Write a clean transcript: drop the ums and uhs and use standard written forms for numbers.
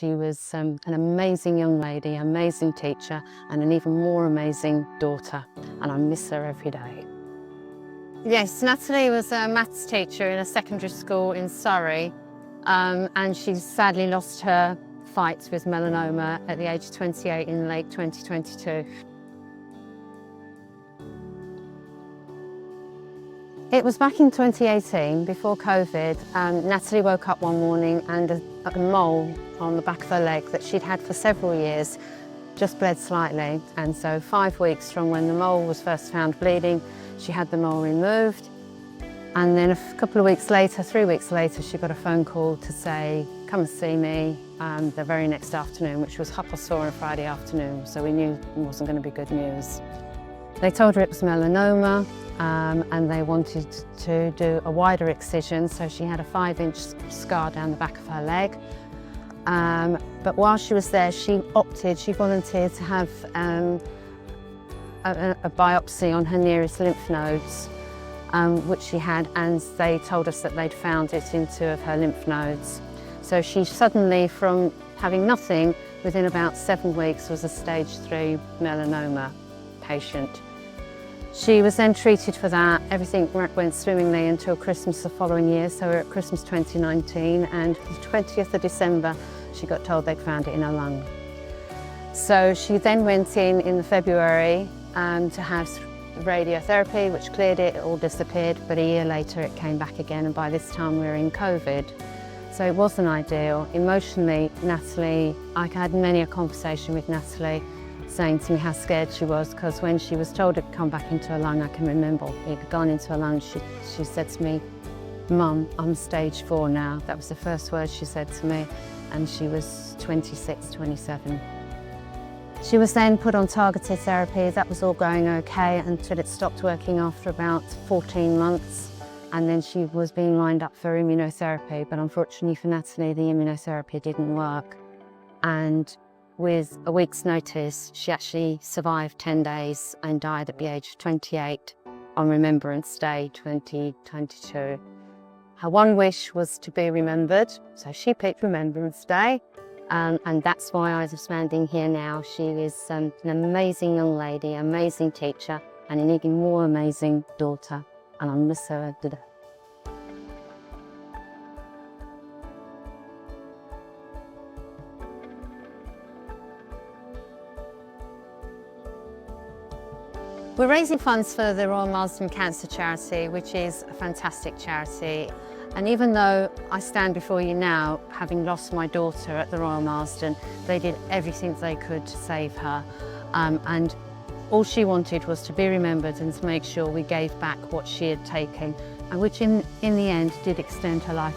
She was an amazing young lady, amazing teacher, and an even more amazing daughter, and I miss her every day. Yes, Natalie was a maths teacher in a secondary school in Surrey, and she sadly lost her fight with melanoma at the age of 28 in late 2022. It was back in 2018, before COVID. Natalie woke up one morning and a mole on the back of her leg that she'd had for several years just bled slightly. And so 5 weeks from when the mole was first found bleeding, she had the mole removed. And then a couple of weeks later, 3 weeks later, she got a phone call to say, come and see me the very next afternoon, which was 4:30 on a Friday afternoon. So we knew it wasn't going to be good news. They told her it was melanoma, and they wanted to do a wider excision, so she had a 5-inch scar down the back of her leg. But while she was there, she volunteered to have a biopsy on her nearest lymph nodes, which she had, and they told us that they'd found it in 2 of her lymph nodes. So she suddenly, from having nothing, within about 7 weeks was a stage 3 melanoma patient. She was then treated for that. Everything went swimmingly until Christmas the following year, so we're at Christmas 2019, and the 20th of December she got told they'd found it in her lung. So she then went in the February to have radiotherapy, which cleared it, it all disappeared, but a year later it came back again, and by this time we were in COVID. So it wasn't ideal. Emotionally, Natalie, I had many a conversation with Natalie saying to me how scared she was, because when she was told it had come back into her lung, I can remember it had gone into her lung, she said to me, "Mum, I'm stage 4 now." That was the first word she said to me, and she was 26, 27. She was then put on targeted therapy. That was all going okay until it stopped working after about 14 months. And then she was being lined up for immunotherapy, but unfortunately for Natalie, the immunotherapy didn't work. And with a week's notice, she actually survived 10 days and died at the age of 28 on Remembrance Day 2022. Her one wish was to be remembered, so she picked Remembrance Day, and that's why I'm standing here now. She is an amazing young lady, amazing teacher, and an even more amazing daughter, and I miss her today. We're raising funds for the Royal Marsden Cancer Charity, which is a fantastic charity. And even though I stand before you now, having lost my daughter at the Royal Marsden, they did everything they could to save her. And all she wanted was to be remembered and to make sure we gave back what she had taken, and which in the end did extend her life